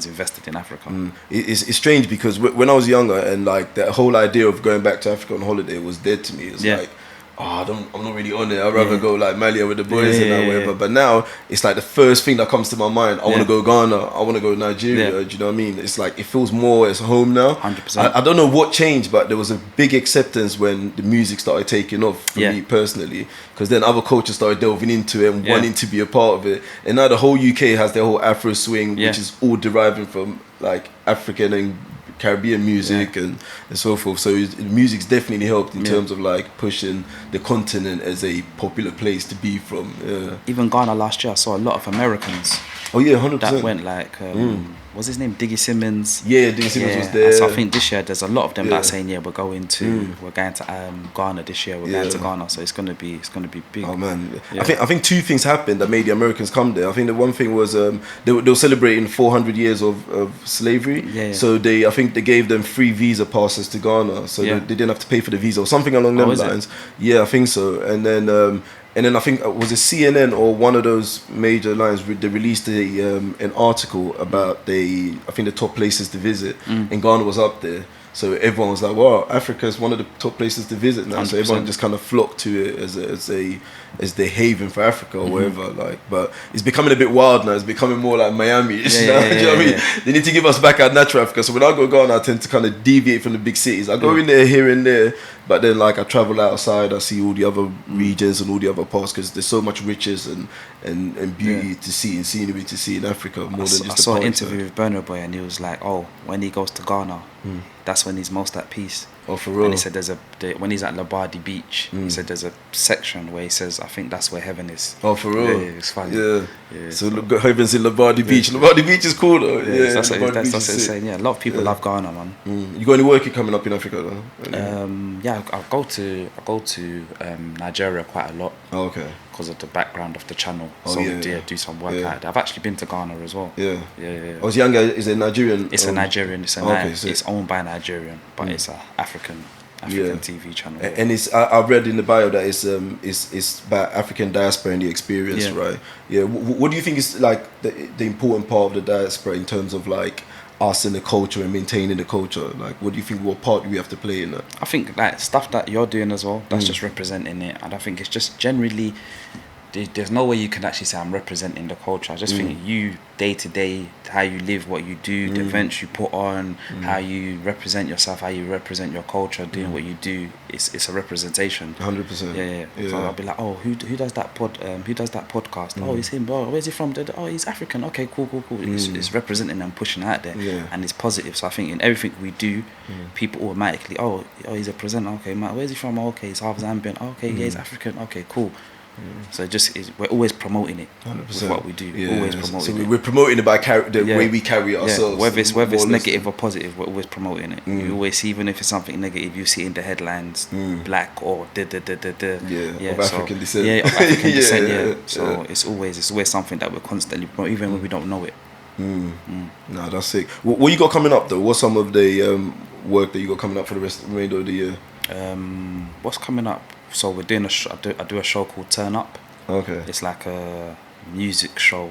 invested in Africa. It's strange because when I was younger and like that whole idea of going back to Africa on holiday was dead to me. It's like, I'm not really on it. I'd rather go like Malia with the boys and whatever. But now it's like the first thing that comes to my mind. I want to go Ghana. I want to go Nigeria. Do you know what I mean? It's like it feels more as home now. 100%. I don't know what changed, but there was a big acceptance when the music started taking off for me personally. Because then other cultures started delving into it and wanting to be a part of it. And now the whole UK has their whole Afro swing, which is all deriving from like African and Caribbean music and so forth. So music's definitely helped in terms of like pushing the continent as a popular place to be from. Even Ghana last year, I saw a lot of Americans. Oh yeah, 100%. That went like, what's his name? Diggy Simmons. Yeah, Diggy Simmons was there. So I think this year there's a lot of them that are saying, we're going to Ghana this year. We're going to Ghana, so it's gonna be big. Oh man, I think two things happened that made the Americans come there. I think the one thing was they were celebrating 400 years of slavery. So I think they gave them free visa passes to Ghana, so they didn't have to pay for the visa or something along those lines. Yeah, I think so. And then I think was it CNN or one of those major lines, they released an article about I think the top places to visit, and Ghana was up there. So everyone was like, wow, Africa is one of the top places to visit now. 100%. So everyone just kind of flocked to it as their haven for Africa or wherever. Like, but it's becoming a bit wild now. It's becoming more like Miami. Do you know what I mean? They need to give us back our natural Africa. So when I go Ghana, I tend to kind of deviate from the big cities. I go in there here and there, but then like I travel outside. I see all the other regions and all the other parts because there's so much riches and beauty to see and scenery to see in Africa more than just. I saw an interview with Burna Boy and he was like, oh, when he goes to Ghana, that's when he's most at peace. Oh, for real? And he said when he's at Labadi Beach, he said there's a section where he says, I think that's where heaven is. Oh, for real? Yeah, it's funny. Yeah. So heaven's in Labadi Beach. Labadi Beach is cool though. Yeah, that's what it's saying. Yeah, a lot of people love Ghana, man. You got any work coming up in Africa though? Yeah, I go to Nigeria quite a lot. Oh, okay. Because of the background of the channel, do some work out there. I've actually been to Ghana as well. Yeah. Oh, it's younger. Is it Nigerian? It's a Nigerian. It's owned by Nigerian, but it's a African TV channel. And it's I've read in the bio that it's about African diaspora and the experience, right? Yeah. What do you think is like the important part of the diaspora in terms of like us and the culture and maintaining the culture? Like, what do you think? What part do we have to play in that? I think like stuff that you're doing as well. That's just representing it, and I think it's just generally. There's no way you can actually say I'm representing the culture. I just think you day to day, how you live, what you do, the events you put on, how you represent yourself, how you represent your culture, doing what you do. It's a representation. 100%. Yeah. So I'll be like, oh, who does that who does that podcast? Oh, it's him. Oh, where's he from? Oh, he's African. Okay, cool. It's representing and pushing out there, and it's positive. So I think in everything we do, people automatically, oh, he's a presenter. Okay, man, where's he from? Oh, okay, he's half Zambian. Oh, okay, he's African. Okay, cool. So we're always promoting it 100%. With what we do. Always promoting it. We're promoting it by the way we carry ourselves. Whether it's negative or positive, we're always promoting it. You always see, even if it's something negative, you see in the headlines, black or of African descent. Yeah, of African descent. Yeah. So it's always something that we're constantly promoting, even when we don't know it. No, that's sick. What you got coming up though? What's some of the work that you got coming up for the remainder of the year? What's coming up? So we're doing I do a show called Turn Up. Okay. It's like a music show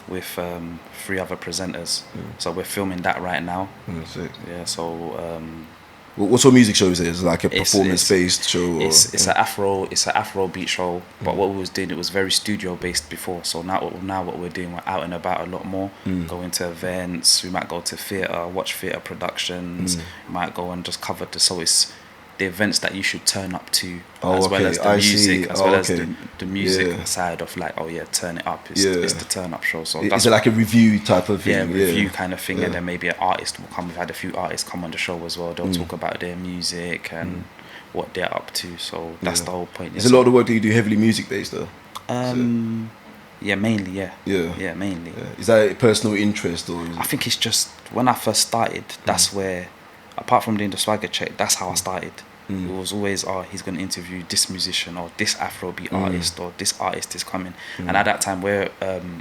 with 3 other presenters. So we're filming that right now. Sick. Yeah. So. What sort of music show is it? Is it like a performance-based show? It's an Afro beat show. But what we was doing, it was very studio-based before. So now what we're doing, we're out and about a lot more. Going to events. We might go to theatre, watch theatre productions. We might go and just cover so it's the events that you should turn up to, as well as the music, as the music side of like, turn it up. It's the turn up show. So is it like a review type of thing? Yeah, review kind of thing, and then maybe an artist will come. We've had a few artists come on the show as well. They'll talk about their music and what they're up to. So that's the whole point. Is a lot of the work that you do heavily music based though? Yeah, mainly. Yeah, mainly. Yeah. Is that a personal interest or? I think it's just when I first started. That's where, apart from doing the swagger check, that's how I started. It was always, he's going to interview this musician or this Afrobeat artist or this artist is coming. And at that time where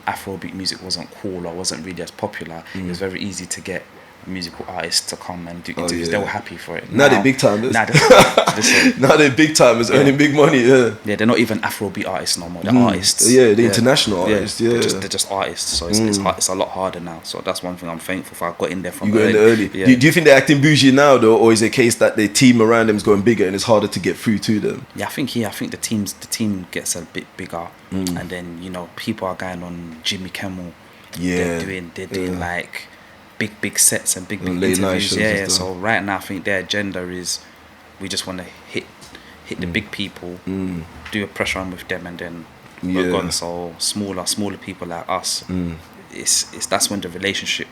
Afrobeat music wasn't cool or wasn't really as popular, it was very easy to get musical artists to come and do interviews. They were happy for it. Now they're big timers. Now they're big timers earning big money. Yeah, they're not even Afrobeat artists no more. They're artists. Yeah, they're international artists. Yeah, they're just artists. So it's a lot harder now. So that's one thing I'm thankful for. I got in there from early. Yeah. Do you think they're acting bougie now though, or is it a case that the team around them is going bigger and it's harder to get through to them? Yeah, I think the team gets a bit bigger, and then people are going on Jimmy Kimmel. Yeah, they're doing like big sets and big interviews. Yeah. So right now I think their agenda is we just want to hit the big people, do a pressure on with them, and then we're gone. So smaller people like us, it's that's when the relationship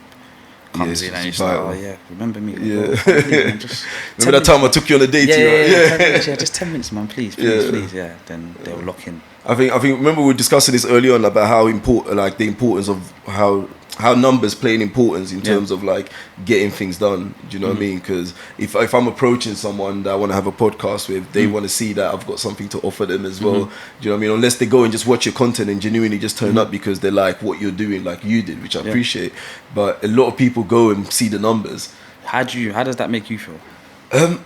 comes in, and it's like, remember me? Yeah. Remember that time I took you on a date? Yeah, just 10 minutes, man, please. Yeah, then they'll lock in. I think remember we were discussing this early on about how important, like the importance of how numbers play an importance in terms of like getting things done. Do you know what I mean? Because if I'm approaching someone that I want to have a podcast with, they want to see that I've got something to offer them as well. Do you know what I mean? Unless they go and just watch your content and genuinely just turn up because they like what you're doing, like you did, which I appreciate. But a lot of people go and see the numbers. How does that make you feel? Do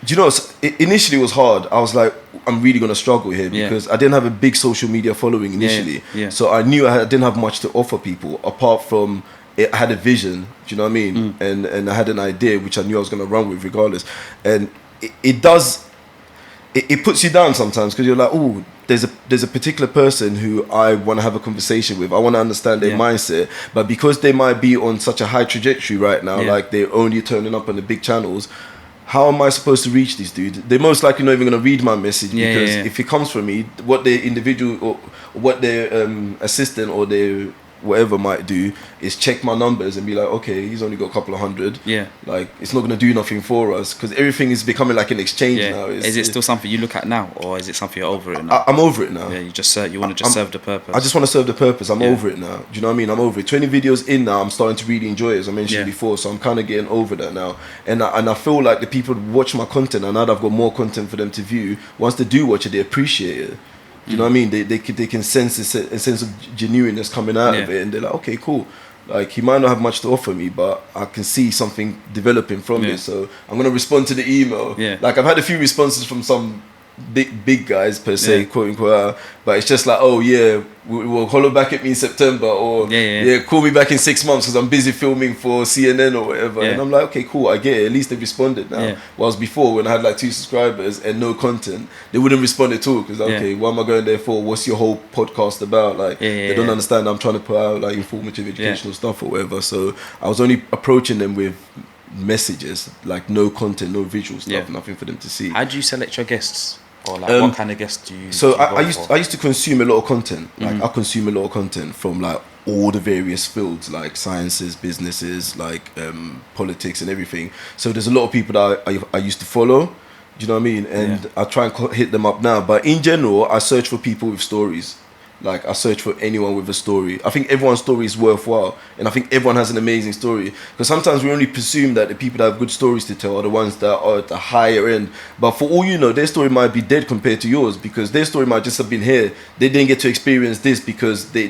you know, initially it was hard. I was like, I'm really going to struggle here because I didn't have a big social media following initially. So I knew I didn't have much to offer people apart from I had a vision, do you know what I mean? And I had an idea which I knew I was going to run with regardless. And it puts you down sometimes because you're like, oh, there's a particular person who I want to have a conversation with. I want to understand their mindset, but because they might be on such a high trajectory right now, like they're only turning up on the big channels, how am I supposed to reach these dudes? They're most likely not even going to read my message because if it comes from me, what their individual or what their assistant or their whatever might do is check my numbers and be like, okay, he's only got a couple of hundred. Yeah. Like, it's not going to do nothing for us because everything is becoming like an exchange now. Is it still something you look at now, or is it something you're over it now? I'm over it now. Yeah, you want to just serve the purpose. I just want to serve the purpose. I'm over it now. Do you know what I mean? I'm over it. 20 videos in now, I'm starting to really enjoy it, as I mentioned before. So I'm kind of getting over that now. And I feel like the people who watch my content, and now that I've got more content for them to view, once they do watch it, they appreciate it. You know what I mean? They can sense a sense of genuineness coming out of it, and they're like, okay, cool. Like, he might not have much to offer me, but I can see something developing from it. So I'm gonna respond to the email. Like, I've had a few responses from some big guys per se, quote unquote, but it's just like, oh yeah, will holler back at me in September, or call me back in 6 months because I'm busy filming for CNN or whatever. And I'm like, okay, cool, I get it. At least they've responded now. Whilst before, when I had like 2 subscribers and no content, they wouldn't respond at all because okay, what am I going there for? What's your whole podcast about? Like, they don't understand I'm trying to put out like informative educational stuff or whatever. So I was only approaching them with messages, like no content, no visual stuff, nothing for them to see. How do you select your guests? Or like, what kind of guests do you? So I used to consume a lot of content. Like, I consume a lot of content from like all the various fields, like sciences, businesses, like politics and everything. So there's a lot of people that I used to follow. Do you know what I mean? And I try and hit them up now. But in general, I search for people with stories. Like, I search for anyone with a story. I think everyone's story is worthwhile, and I think everyone has an amazing story. Because sometimes we only presume that the people that have good stories to tell are the ones that are at the higher end. But for all you know, their story might be dead compared to yours, because their story might just have been here. They didn't get to experience this because they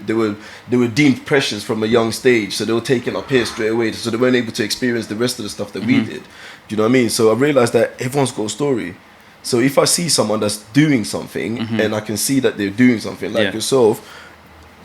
were deemed precious from a young stage, so they were taken up here straight away. So they weren't able to experience the rest of the stuff that we did. Do you know what I mean? So I realized that everyone's got a story. So if I see someone that's doing something and I can see that they're doing something like yourself,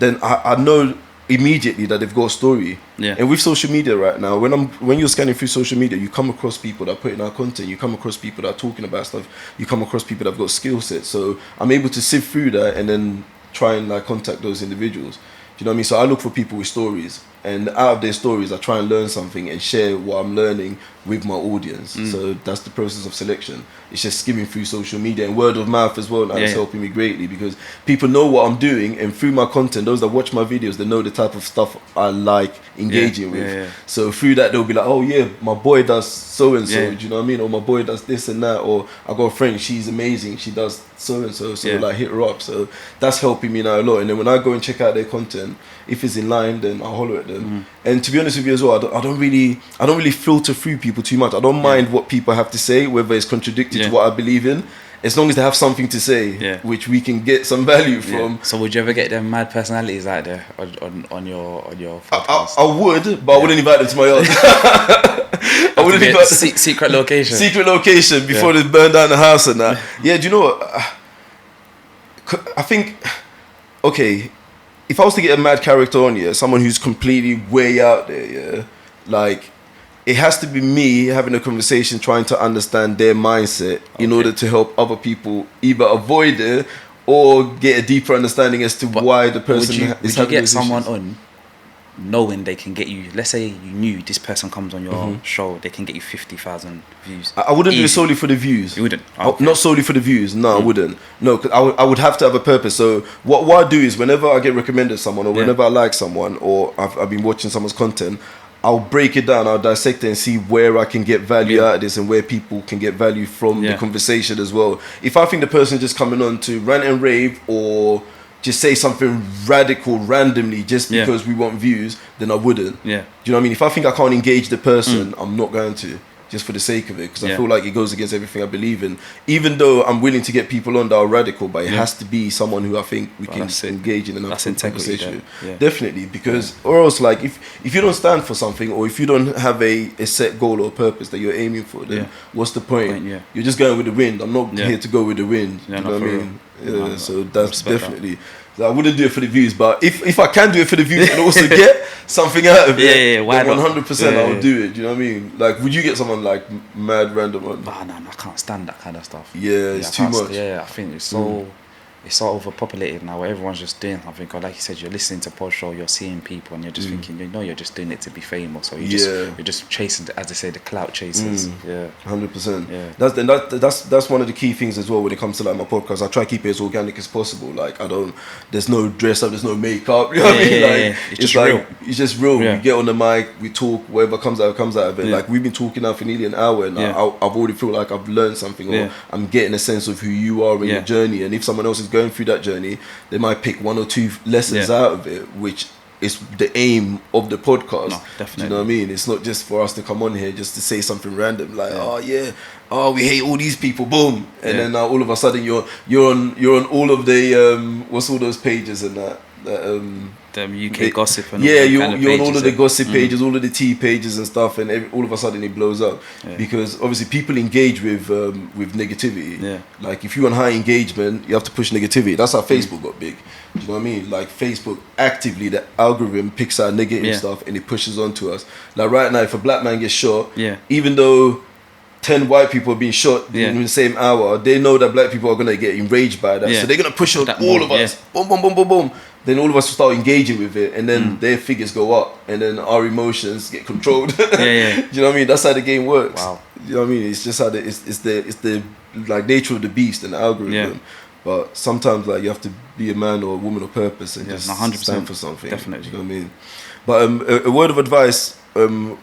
then I know immediately that they've got a story. And with social media right now, when you're scanning through social media, you come across people that are putting out content, you come across people that are talking about stuff, you come across people that have got skill sets. So I'm able to sift through that and then try and like contact those individuals. Do you know what I mean? So I look for people with stories, and out of their stories I try and learn something and share what I'm learning with my audience. So that's the process of selection. It's just skimming through social media and word of mouth as well. Now it's helping me greatly because people know what I'm doing, and through my content, those that watch my videos, they know the type of stuff I like engaging with. So through that, they'll be like, oh yeah, my boy does so and so. Do you know what I mean? Or my boy does this and that. Or I got a friend, she's amazing, she does so and so. So like, hit her up. So that's helping me now a lot. And then when I go and check out their content, if it's in line, then I'll holler at them. And to be honest with you as well, I don't really filter through people too much. I don't mind what people have to say, whether it's contradicted to what I believe in, as long as they have something to say, which we can get some value from. So would you ever get them mad personalities out there on your podcast? I would, but I wouldn't invite them to my yard. I wouldn't invite secret location. Secret location before they burn down the house and that. Do you know what? I think, okay, if I was to get a mad character on here, someone who's completely way out there, like, it has to be me having a conversation, trying to understand their mindset in order to help other people either avoid it or get a deeper understanding as to why the person is having those issues. Would you get someone on knowing they can get you, let's say you knew this person comes on your show, they can get you 50,000 views? I wouldn't do it solely for the views. You wouldn't? Not solely for the views, no, I wouldn't. No, because I would have to have a purpose. So what I do is, whenever I get recommended someone, or whenever I like someone, or I've been watching someone's content, I'll break it down, I'll dissect it and see where I can get value out of this and where people can get value from the conversation as well. If I think the person just coming on to rant and rave or just say something radical randomly just because we want views, then I wouldn't. Do you know what I mean? If I think I can't engage the person, I'm not going to, just for the sake of it, because I feel like it goes against everything I believe in. Even though I'm willing to get people on that are radical, but it has to be someone who I think we can engage in a conversation. Definitely, because or else, like, if you don't stand for something, or if you don't have a set goal or purpose that you're aiming for, then what's the point? You're just going with the wind. I'm not here to go with the wind. You know what I mean? So that's definitely. I wouldn't do it for the views, but if I can do it for the views and also get something out of it, why then not? 100% I would do it. Do you know what I mean? Like, would you get someone like mad random on? Nah, I can't stand that kind of stuff. Yeah, it's too much. I think it's so. It's so overpopulated now where everyone's just doing something. Or like you said, you're listening to pod show, you're seeing people, and you're just thinking, you're just doing it to be famous, or you're just chasing, as they say, the clout chasers. 100%. Yeah. That's one of the key things as well when it comes to like my podcast. I try to keep it as organic as possible. Like there's no dress up, there's no makeup. You know what I mean? Like it's just real. It's just real. Yeah. We get on the mic, we talk, whatever comes out of it. Yeah. Like we've been talking now for nearly an hour, and I've already feel like I've learned something, or I'm getting a sense of who you are in your journey. And if someone else is going through that journey, they might pick one or two lessons out of it, which is the aim of the podcast. No, definitely. Do you know what I mean? It's not just for us to come on here just to say something random like, we hate all these people, boom, and then now all of a sudden you're on all of the what's all those pages and that UK gossip and you're on pages, all of the gossip pages, all of the tea pages and stuff, and all of a sudden it blows up because obviously people engage with negativity. Like if you want high engagement, you have to push negativity. That's how Facebook got big. Do you know what I mean? Like Facebook actively, the algorithm picks out negative stuff and it pushes onto us. Like right now, if a black man gets shot, even though 10 white people are being shot in the same hour, they know that black people are going to get enraged by that. So they're going to push on all of us. Boom, boom, boom, boom, boom. Then all of us will start engaging with it, and then their figures go up, and then our emotions get controlled. Do you know what I mean? That's how the game works. Wow. You know what I mean? It's just how it's the like nature of the beast and the algorithm. But sometimes like you have to be a man or a woman of purpose and just 100%, stand for something. Definitely. You know what I mean? But a word of advice,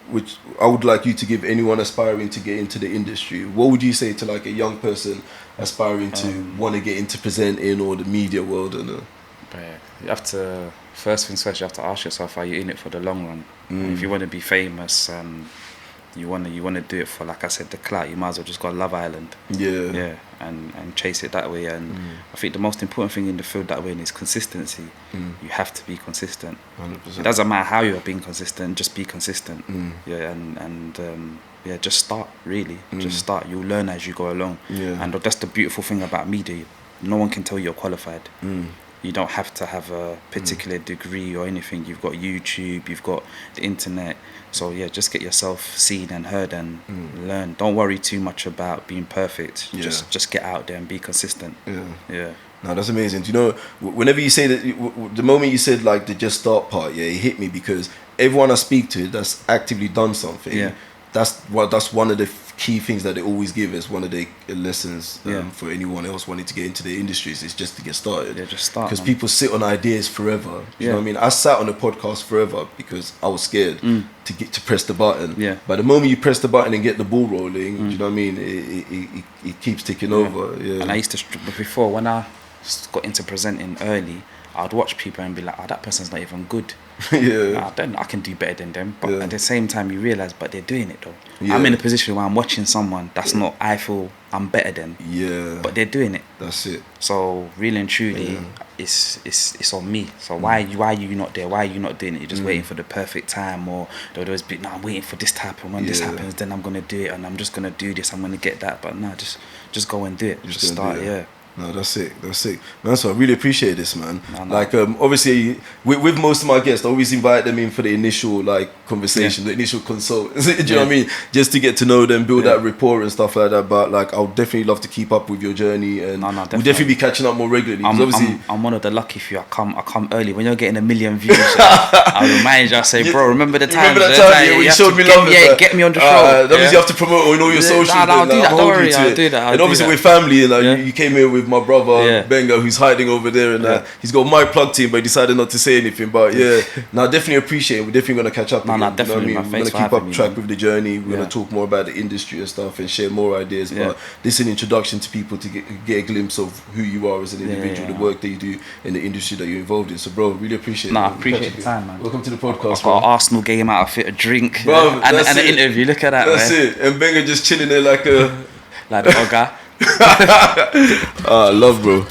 which I would like you to give anyone aspiring to get into the industry. What would you say to like a young person aspiring to want to get into presenting or the media world? And you have to, first things first, you have to ask yourself, are you in it for the long run? If you want to be famous and you want to do it for, like I said, the clout, you might as well just go Love Island. And chase it that way. And I think the most important thing in the field that way is consistency. You have to be consistent. 100%. It doesn't matter how you're being consistent, just be consistent. Just start, really. Just start. You'll learn as you go along. And that's the beautiful thing about media. No one can tell you're qualified. You don't have to have a particular degree or anything. You've got YouTube, you've got the internet. So just get yourself seen and heard and learn. Don't worry too much about being perfect. Just get out there and be consistent. No, that's amazing. Do you know, whenever you say that, the moment you said like the just start part, it hit me because everyone I speak to that's actively done something, that's one of the key things that they always give as one of the lessons for anyone else wanting to get into the industries is just to get started. Just start. Because people sit on ideas forever. You know what I mean? I sat on a podcast forever because I was scared to press the button. But the moment you press the button and get the ball rolling, do you know what I mean? It keeps ticking over. And I used to before when I got into presenting early, I'd watch people and be like, that person's not even good. I can do better than them. But at the same time, you realise, but they're doing it though. I'm in a position where I'm watching someone that's not, I feel I'm better than. But they're doing it. That's it. So really and truly, it's on me. So why are you not there? Why are you not doing it? You're just waiting for the perfect time, or there'll always be, I'm waiting for this to happen. When this happens, then I'm gonna do it, and I'm just gonna do this. I'm gonna get that. But no, just go and do it. Just start. No, that's it. Man, so I really appreciate this, man. Like, obviously, with most of my guests, I always invite them in for the initial, like, conversation, the initial consult. Do you know what I mean? Just to get to know them, build that rapport and stuff like that. But, like, I would definitely love to keep up with your journey. And we'll definitely be catching up more regularly. I'm one of the lucky few. I come early. When you're getting 1 million views, I remind you, I say, bro, remember the time? Remember that time when you showed me love? Get me on the show. That means you have to promote on all your socials. I'll do that. Don't worry, I'll do that. And obviously, we're family. And you came here with my brother Benga, who's hiding over there, and he's got my plug in, but he decided not to say anything. But definitely appreciate it. We're definitely gonna catch up again. Definitely, you know what I mean? We're gonna keep up track with the journey. We're gonna talk more about the industry and stuff and share more ideas. But this is an introduction to people to get a glimpse of who you are as an individual, the work that you do in the industry that you're involved in. So bro, really appreciate it. I appreciate the time, man. Welcome to the podcast. I've got an Arsenal game outfit, a drink, bro, and an interview. Look at that. That's it. And Benga just chilling there like a like the old guy. Love, bro.